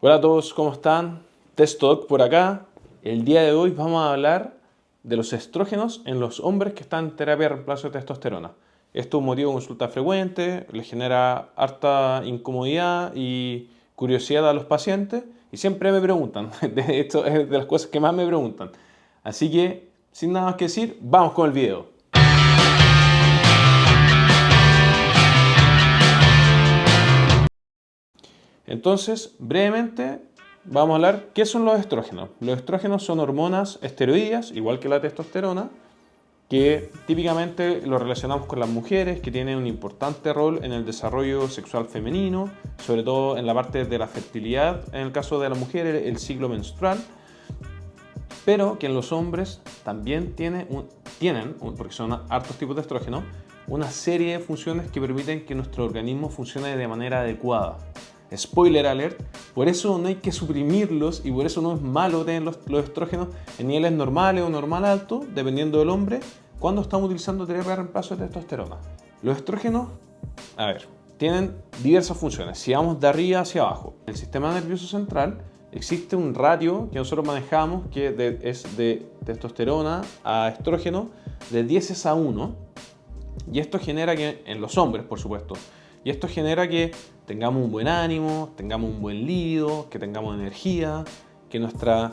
Hola a todos, ¿cómo están? TestDoc por acá. El día de hoy vamos a hablar de los estrógenos en los hombres que están en terapia de reemplazo de testosterona. Esto es un motivo de consulta frecuente, les genera harta incomodidad y curiosidad a los pacientes y siempre me preguntan. De hecho, es de las cosas que más me preguntan. Así que, sin nada más que decir, vamos con el video. Entonces, brevemente, vamos a hablar qué son los estrógenos. Los estrógenos son hormonas esteroideas, igual que la testosterona, que típicamente lo relacionamos con las mujeres, que tienen un importante rol en el desarrollo sexual femenino, sobre todo en la parte de la fertilidad, en el caso de las mujeres, el ciclo menstrual, pero que en los hombres también tienen, porque son hartos tipos de estrógenos, una serie de funciones que permiten que nuestro organismo funcione de manera adecuada. Spoiler alert, por eso no hay que suprimirlos y por eso no es malo tener los estrógenos en niveles normales o normal alto, dependiendo del hombre, cuando estamos utilizando terapia de reemplazo de testosterona. Los estrógenos, tienen diversas funciones. Si vamos de arriba hacia abajo, en el sistema nervioso central existe un ratio que nosotros manejamos que es de testosterona a estrógeno de 10:1, y esto genera que, en los hombres por supuesto, y esto genera que tengamos un buen ánimo, tengamos un buen líbido, que tengamos energía, que nuestra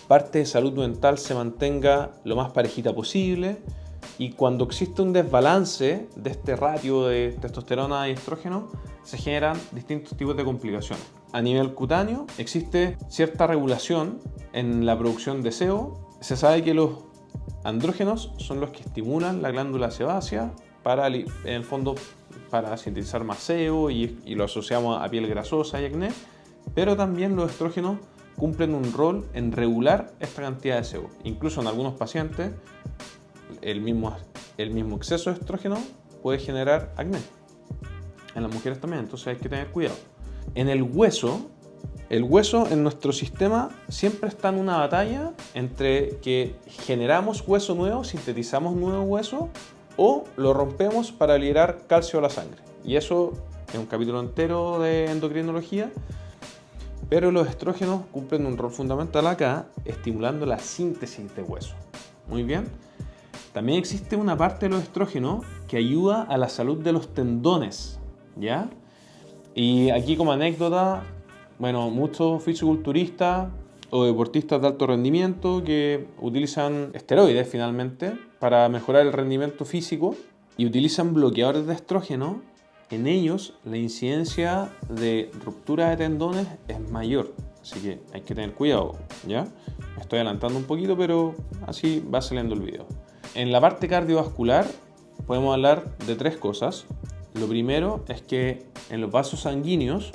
parte de salud mental se mantenga lo más parejita posible. Y cuando existe un desbalance de este ratio de testosterona y estrógeno, se generan distintos tipos de complicaciones. A nivel cutáneo existe cierta regulación en la producción de sebo. Se sabe que los andrógenos son los que estimulan la glándula sebácea para, en el fondo, para sintetizar más sebo y lo asociamos a piel grasosa y acné, pero también los estrógenos cumplen un rol en regular esta cantidad de sebo. Incluso en algunos pacientes el mismo exceso de estrógeno puede generar acné. En las mujeres también, entonces hay que tener cuidado. En el hueso en nuestro sistema siempre está en una batalla entre que generamos hueso nuevo, sintetizamos nuevo hueso, o lo rompemos para liberar calcio a la sangre. Y eso es un capítulo entero de endocrinología, pero los estrógenos cumplen un rol fundamental acá, estimulando la síntesis de hueso. Muy bien. También existe una parte de los estrógenos que ayuda a la salud de los tendones, ¿ya? Y aquí, como anécdota, muchos fisiculturistas o deportistas de alto rendimiento que utilizan esteroides finalmente para mejorar el rendimiento físico y utilizan bloqueadores de estrógeno, en ellos la incidencia de ruptura de tendones es mayor. Así que hay que tener cuidado, ¿ya? Me estoy adelantando un poquito, pero así va saliendo el video. En la parte cardiovascular podemos hablar de tres cosas. Lo primero es que en los vasos sanguíneos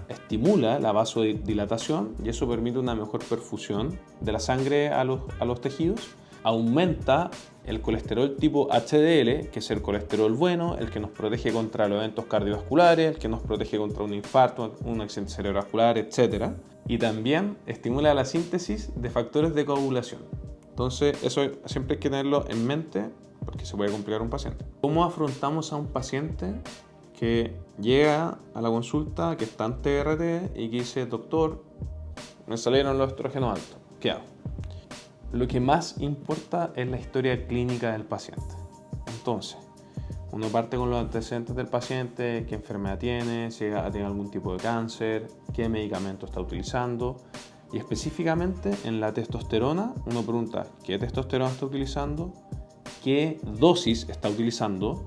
estimula la vasodilatación y eso permite una mejor perfusión de la sangre a los tejidos. Aumenta el colesterol tipo HDL, que es el colesterol bueno, el que nos protege contra los eventos cardiovasculares, el que nos protege contra un infarto, un accidente cerebrovascular, etc. Y también estimula la síntesis de factores de coagulación. Entonces, eso siempre hay que tenerlo en mente porque se puede complicar un paciente. ¿Cómo afrontamos a un paciente que llega a la consulta, que está en TRT y que dice: doctor, me salieron los estrógenos altos, ¿qué hago? Lo que más importa es la historia clínica del paciente. Entonces, uno parte con los antecedentes del paciente, qué enfermedad tiene, si tiene algún tipo de cáncer, qué medicamento está utilizando. Y específicamente en la testosterona, uno pregunta qué testosterona está utilizando, qué dosis está utilizando.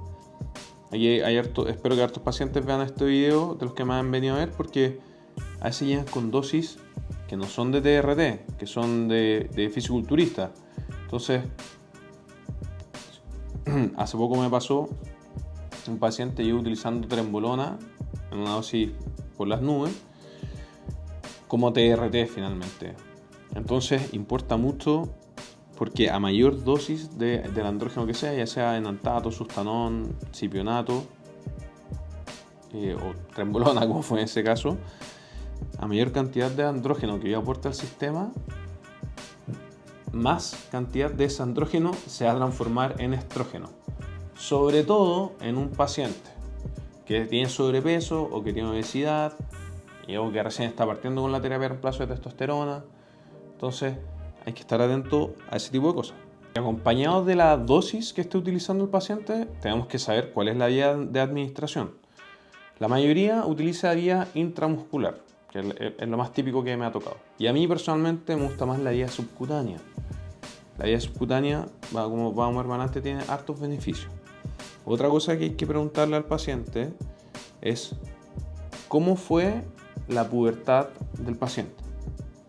Espero que hartos pacientes vean este video de los que me han venido a ver, porque a veces llegan con dosis que no son de TRT, que son de fisiculturista. Entonces, hace poco me pasó un paciente lleva utilizando trembolona en una dosis por las nubes como TRT finalmente. Entonces importa mucho, porque a mayor dosis del andrógeno que sea, ya sea enantato, sustanón, cipionato o trembolona, como fue en ese caso, a mayor cantidad de andrógeno que yo aporte al sistema, más cantidad de ese andrógeno se va a transformar en estrógeno. Sobre todo en un paciente que tiene sobrepeso o que tiene obesidad o que recién está partiendo con la terapia de reemplazo de testosterona. Entonces hay que estar atento a ese tipo de cosas. Y acompañado de la dosis que esté utilizando el paciente, tenemos que saber cuál es la vía de administración. La mayoría utiliza vía intramuscular, que es lo más típico que me ha tocado. Y a mí personalmente me gusta más la vía subcutánea. La vía subcutánea, como vamos a ver más adelante, tiene hartos beneficios. Otra cosa que hay que preguntarle al paciente es cómo fue la pubertad del paciente.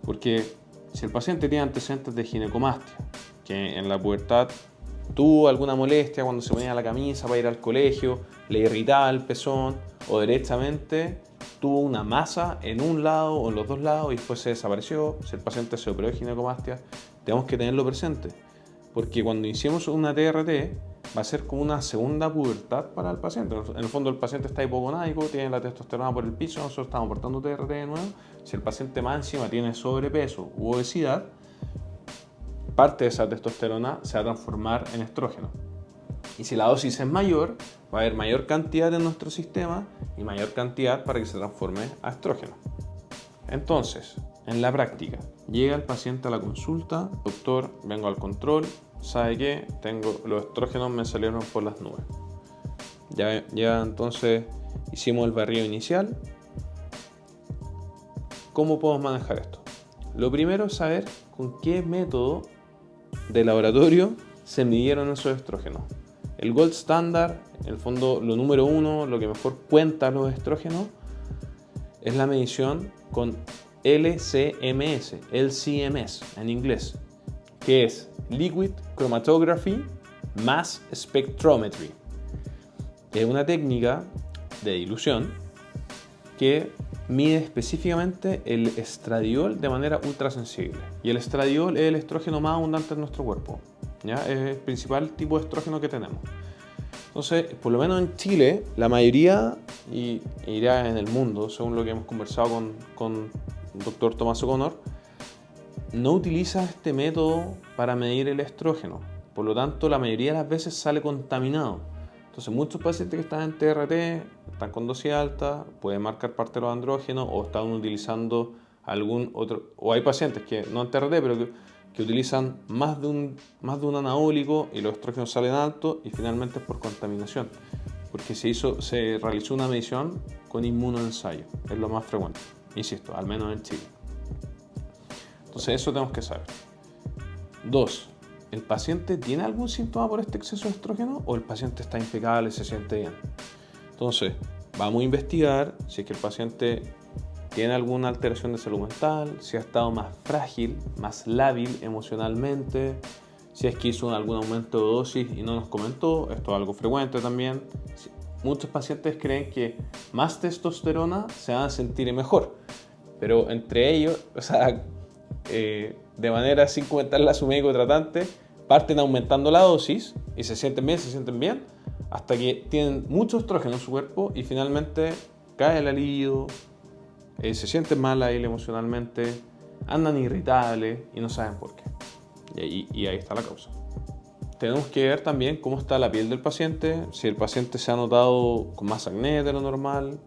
Porque si el paciente tiene antecedentes de ginecomastia, que en la pubertad tuvo alguna molestia cuando se ponía la camisa para ir al colegio, le irritaba el pezón, o directamente tuvo una masa en un lado o en los dos lados y después se desapareció, si el paciente se operó de ginecomastia, tenemos que tenerlo presente. Porque cuando iniciemos una TRT, va a ser como una segunda pubertad para el paciente. En el fondo el paciente está hipogonádico, tiene la testosterona por el piso, nosotros estamos aportando TRT de nuevo. Si el paciente más encima tiene sobrepeso u obesidad, parte de esa testosterona se va a transformar en estrógeno. Y si la dosis es mayor, va a haber mayor cantidad en nuestro sistema y mayor cantidad para que se transforme a estrógeno. Entonces, en la práctica, llega el paciente a la consulta, doctor, vengo al control, ¿sabe qué? Los estrógenos me salieron por las nubes. Ya entonces hicimos el barrido inicial. ¿Cómo podemos manejar esto? Lo primero es saber con qué método de laboratorio se midieron esos estrógenos. El gold standard, en el fondo lo número uno, lo que mejor cuenta los estrógenos, es la medición con LCMS en inglés, que es Liquid Chromatography Mass Spectrometry. Es una técnica de dilución que mide específicamente el estradiol de manera ultrasensible. Y el estradiol es el estrógeno más abundante en nuestro cuerpo, ¿ya? Es el principal tipo de estrógeno que tenemos. Entonces, por lo menos en Chile, la mayoría, y irá en el mundo, según lo que hemos conversado con el doctor Tomás O'Connor, no utiliza este método para medir el estrógeno. Por lo tanto, la mayoría de las veces sale contaminado. Entonces, muchos pacientes que están en TRT, están con dosis alta, pueden marcar parte de los andrógenos o están utilizando algún otro, o hay pacientes que no en TRT, pero que utilizan más de un anabólico y los estrógenos salen altos y finalmente es por contaminación, porque se realizó una medición con inmunoensayo, es lo más frecuente, insisto, al menos en Chile. Entonces eso tenemos que saber. 2. ¿El paciente tiene algún síntoma por este exceso de estrógeno o el paciente está impecable, se siente bien? Entonces vamos a investigar si es que el paciente tiene alguna alteración de salud mental, si ha estado más frágil, más lábil emocionalmente, si es que hizo algún aumento de dosis y no nos comentó, esto es algo frecuente también. Muchos pacientes creen que más testosterona se van a sentir mejor, pero entre ellos, de manera sin comentarle a su médico tratante, parten aumentando la dosis y se sienten bien, hasta que tienen mucho estrógeno en su cuerpo y finalmente cae el alido, se sienten mal a él emocionalmente, andan irritables y no saben por qué. Y ahí está la causa. Tenemos que ver también cómo está la piel del paciente, si el paciente se ha notado con más acné de lo normal,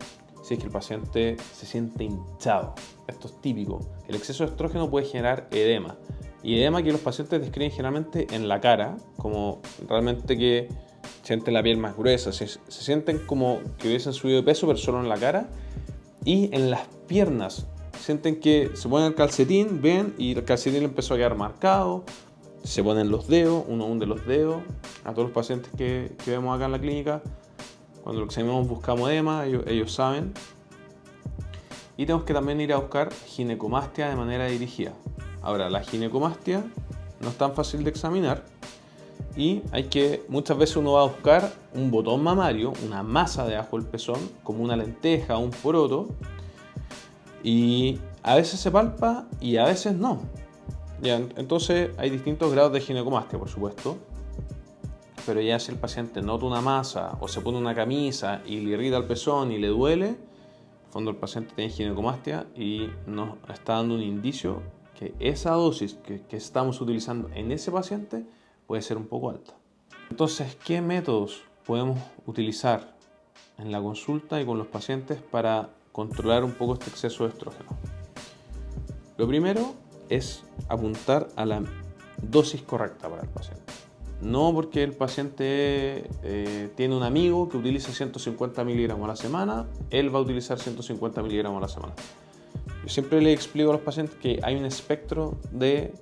si es que el paciente se siente hinchado. Esto es típico. El exceso de estrógeno puede generar edema. Y edema que los pacientes describen generalmente en la cara, como realmente que sienten la piel más gruesa, se sienten como que hubiesen subido de peso, pero solo en la cara. Y en las piernas, sienten que se ponen el calcetín, ven, y el calcetín le empezó a quedar marcado, se ponen los dedos, uno hunde los dedos. A todos los pacientes que vemos acá en la clínica, cuando lo examinamos buscamos edema, ellos saben. Y tenemos que también ir a buscar ginecomastia de manera dirigida. Ahora, la ginecomastia no es tan fácil de examinar y muchas veces uno va a buscar un botón mamario, una masa debajo del pezón, como una lenteja o un poroto, y a veces se palpa y a veces no. Ya, entonces hay distintos grados de ginecomastia, por supuesto, pero ya si el paciente nota una masa o se pone una camisa y le irrita el pezón y le duele, en el fondo el paciente tiene ginecomastia y nos está dando un indicio que esa dosis que estamos utilizando en ese paciente puede ser un poco alta. Entonces, ¿qué métodos podemos utilizar en la consulta y con los pacientes para controlar un poco este exceso de estrógeno? Lo primero es apuntar a la dosis correcta para el paciente. No porque el paciente tiene un amigo que utiliza 150 miligramos a la semana, él va a utilizar 150 miligramos a la semana. Yo siempre le explico a los pacientes que hay un espectro de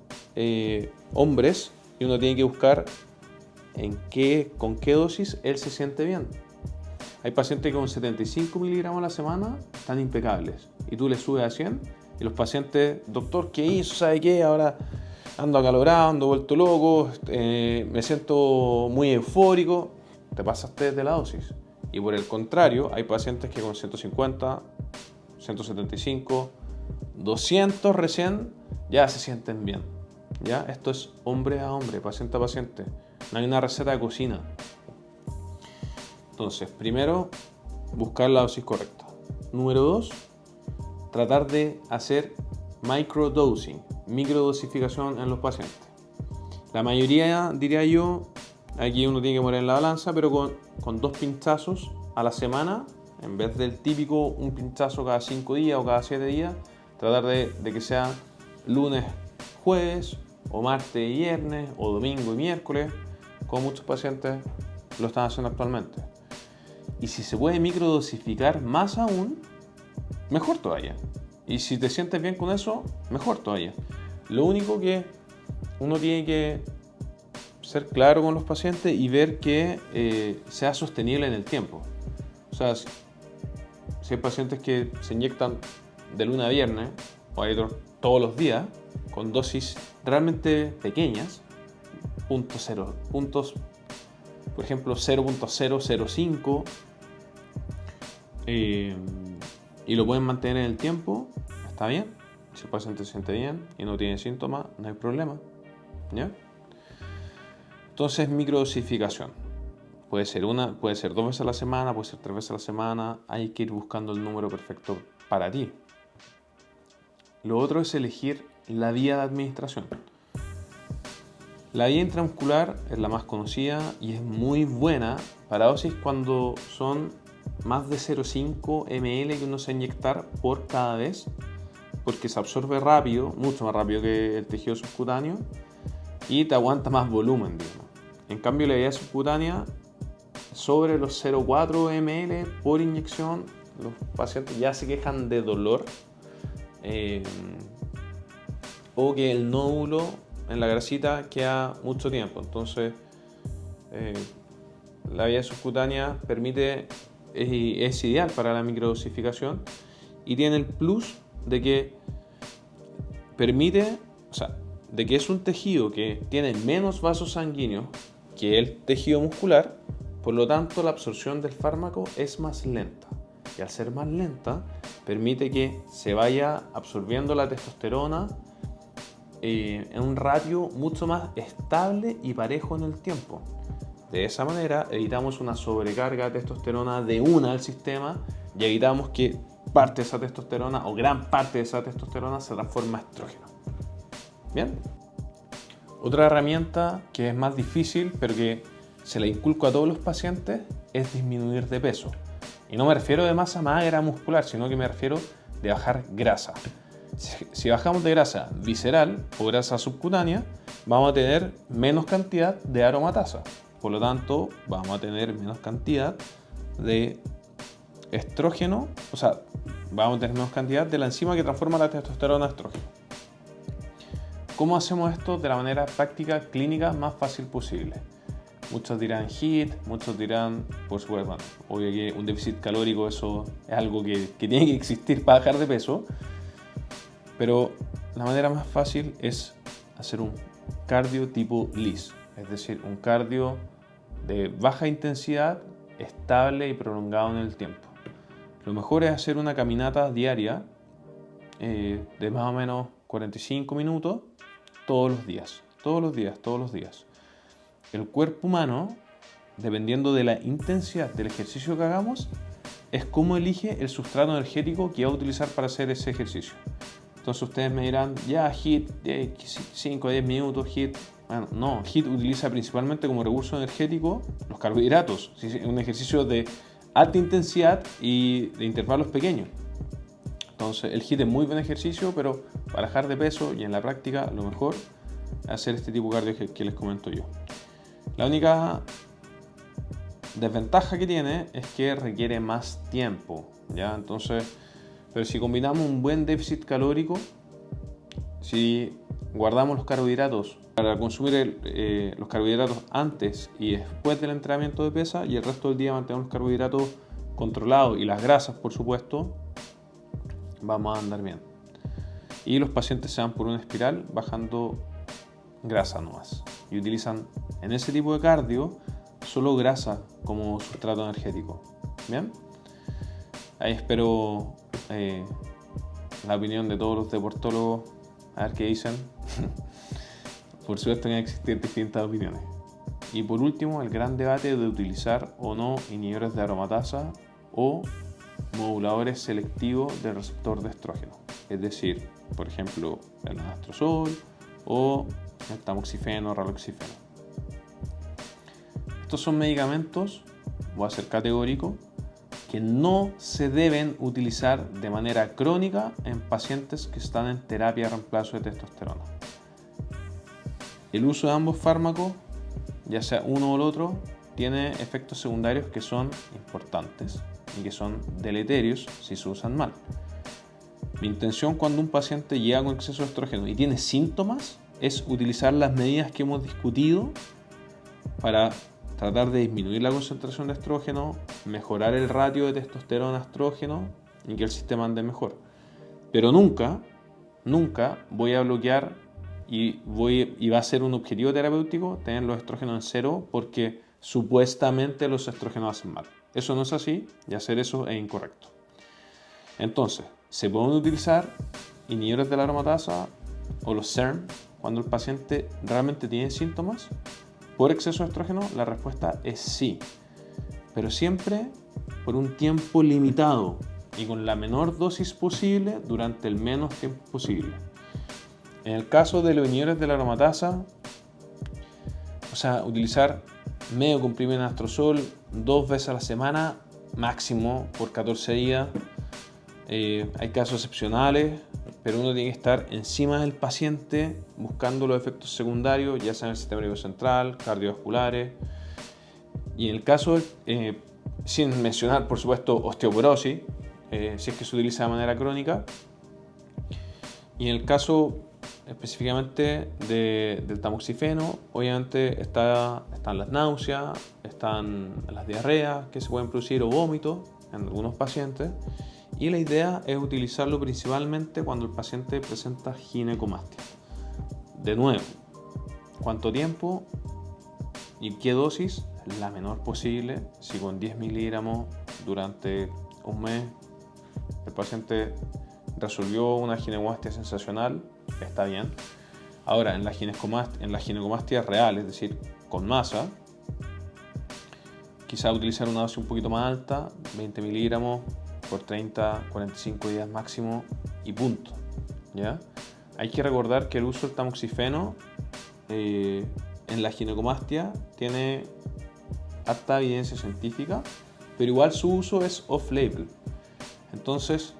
hombres y uno tiene que buscar con qué dosis él se siente bien. Hay pacientes que con 75 miligramos a la semana están impecables y tú le subes a 100 y los pacientes, doctor, ¿qué hizo? ¿Sabe qué? Ahora ando acalorado, ando vuelto loco, me siento muy eufórico. Te pasaste de la dosis. Y por el contrario, hay pacientes que con 150, 175, 200 recién ya se sienten bien. ¿Ya? Esto es hombre a hombre, paciente a paciente. No hay una receta de cocina. Entonces, primero, buscar la dosis correcta. Número 2, tratar de hacer microdosing, microdosificación en los pacientes. La mayoría, diría yo, aquí uno tiene que poner en la balanza, pero con 2 pinchazos a la semana, en vez del típico un pinchazo cada 5 días o cada 7 días, tratar de que sea lunes, jueves, o martes y viernes, o domingo y miércoles, como muchos pacientes lo están haciendo actualmente. Y si se puede microdosificar más aún, mejor todavía. Y si te sientes bien con eso, mejor todavía. Lo único que uno tiene que ser claro con los pacientes y ver que sea sostenible en el tiempo. O sea, si hay pacientes que se inyectan de lunes a viernes o hay otros todos los días con dosis realmente pequeñas, puntos, por ejemplo 0.005, y lo pueden mantener en el tiempo, está bien. Si el paciente se siente bien y no tiene síntomas, no hay problema, ¿ya? Entonces, microdosificación. Puede ser 2 veces a la semana, puede ser 3 veces a la semana. Hay que ir buscando el número perfecto para ti. Lo otro es elegir la vía de administración. La vía intramuscular es la más conocida y es muy buena para dosis cuando son más de 0,5 ml que uno se inyectar por cada vez, porque se absorbe rápido, mucho más rápido que el tejido subcutáneo y te aguanta más volumen, digamos. En cambio, la vía subcutánea, sobre los 0,4 ml por inyección, los pacientes ya se quejan de dolor o que el nódulo en la grasita queda mucho tiempo. Entonces, la vía subcutánea es ideal para la microdosificación y tiene el plus de que de que es un tejido que tiene menos vasos sanguíneos que el tejido muscular, por lo tanto la absorción del fármaco es más lenta. Y al ser más lenta, permite que se vaya absorbiendo la testosterona en un ratio mucho más estable y parejo en el tiempo. De esa manera evitamos una sobrecarga de testosterona de una al sistema y evitamos que parte de esa testosterona o gran parte de esa testosterona se transforma en estrógeno. Bien. Otra herramienta que es más difícil, pero que se la inculco a todos los pacientes, es disminuir de peso. Y no me refiero de masa magra muscular, sino que me refiero de bajar grasa. Si bajamos de grasa visceral o grasa subcutánea, vamos a tener menos cantidad de aromatasa. Por lo tanto, vamos a tener menos cantidad de estrógeno, vamos a tener menos cantidad de la enzima que transforma la testosterona en estrógeno. ¿Cómo hacemos esto de la manera práctica, clínica, más fácil posible? Muchos dirán HIIT, muchos dirán, por supuesto, obvio que un déficit calórico, eso es algo que tiene que existir para bajar de peso, pero la manera más fácil es hacer un cardio tipo LISS, es decir, un cardio de baja intensidad, estable y prolongado en el tiempo. Lo mejor es hacer una caminata diaria de más o menos 45 minutos todos los días. El cuerpo humano, dependiendo de la intensidad del ejercicio que hagamos, es cómo elige el sustrato energético que va a utilizar para hacer ese ejercicio. Entonces ustedes me dirán, ya HIIT, 5 a 10 minutos HIIT. Bueno, no, HIIT utiliza principalmente como recurso energético los carbohidratos. Es un ejercicio de alta intensidad y de intervalos pequeños. Entonces el HIIT es muy buen ejercicio, pero para bajar de peso y en la práctica lo mejor es hacer este tipo de cardio que les comento yo. La única desventaja que tiene es que requiere más tiempo, ¿ya? Entonces, pero si combinamos un buen déficit calórico, si guardamos los carbohidratos para consumir los carbohidratos antes y después del entrenamiento de pesa y el resto del día mantenemos los carbohidratos controlados y las grasas, por supuesto, vamos a andar bien. Y los pacientes se van por una espiral bajando grasa nomás y utilizan en ese tipo de cardio solo grasa como sustrato energético. Bien, ahí espero la opinión de todos los deportólogos, a ver qué dicen. Por supuesto que existen distintas opiniones. Y por último, el gran debate de utilizar o no inhibidores de aromatasa o moduladores selectivos del receptor de estrógeno, es decir, por ejemplo, el anastrozol o el tamoxifeno o raloxifeno. Estos son medicamentos, voy a ser categórico, que no se deben utilizar de manera crónica en pacientes que están en terapia de reemplazo de testosterona. El uso de ambos fármacos, ya sea uno o el otro, tiene efectos secundarios que son importantes y que son deleterios si se usan mal. Mi intención cuando un paciente llega con exceso de estrógeno y tiene síntomas es utilizar las medidas que hemos discutido para tratar de disminuir la concentración de estrógeno, mejorar el ratio de testosterona a estrógeno y que el sistema ande mejor. Pero nunca voy a bloquear y va a ser un objetivo terapéutico tener los estrógenos en cero porque supuestamente los estrógenos hacen mal. Eso no es así y hacer eso es incorrecto. Entonces, se pueden utilizar inhibidores de la aromatasa o los SERM cuando el paciente realmente tiene síntomas por exceso de estrógeno. La respuesta es sí, pero siempre por un tiempo limitado y con la menor dosis posible durante el menos tiempo posible. En el caso de los inhibidores de la aromatasa, utilizar medio comprimido de anastrozol 2 veces a la semana, máximo por 14 días. Hay casos excepcionales, pero uno tiene que estar encima del paciente buscando los efectos secundarios, ya sea en el sistema nervioso central, cardiovasculares. Y en el caso, sin mencionar por supuesto osteoporosis, si es que se utiliza de manera crónica. Y en el caso específicamente del tamoxifeno, obviamente están las náuseas, están las diarreas que se pueden producir o vómitos en algunos pacientes. Y la idea es utilizarlo principalmente cuando el paciente presenta ginecomastia. De nuevo, ¿cuánto tiempo y qué dosis? La menor posible. Si con 10 miligramos durante un mes el paciente resolvió una ginecomastia sensacional, está bien. Ahora, en la ginecomastia real, es decir, con masa, quizá utilizar una dosis un poquito más alta, 20 miligramos por 30, 45 días máximo y punto, ¿ya? Hay que recordar que el uso del tamoxifeno en la ginecomastia tiene harta evidencia científica, pero igual su uso es off-label. Entonces,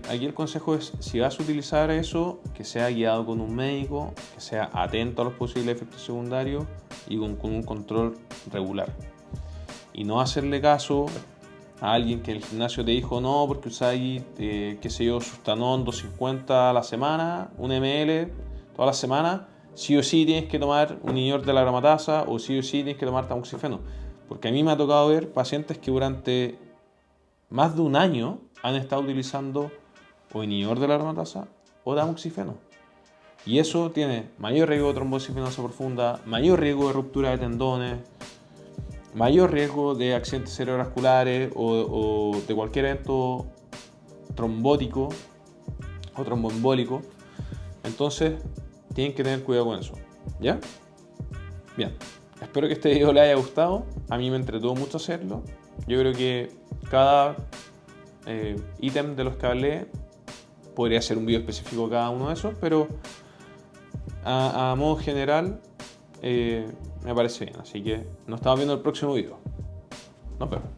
aquí el consejo es, si vas a utilizar eso, que sea guiado con un médico, que sea atento a los posibles efectos secundarios y con un control regular. Y no hacerle caso a alguien que en el gimnasio te dijo no, porque usáis, Sustanon 250 a la semana, 1 ml toda la semana, sí o sí tienes que tomar un inhibidor de la aromatasa o sí tienes que tomar tamoxifeno. Porque a mí me ha tocado ver pacientes que durante más de un año han estado utilizando o inhibidor de la aromatasa o tamoxifeno. Y eso tiene mayor riesgo de trombosis venosa profunda, mayor riesgo de ruptura de tendones, mayor riesgo de accidentes cerebrovasculares o de cualquier evento trombótico o tromboembólico. Entonces, tienen que tener cuidado con eso, ¿ya? Bien, espero que este video les haya gustado. A mí me entretuvo mucho hacerlo. Yo creo que cada ítem de los que hablé podría ser un video específico cada uno de esos, pero a modo general me parece bien. Así que nos estamos viendo en el próximo video. Nos vemos.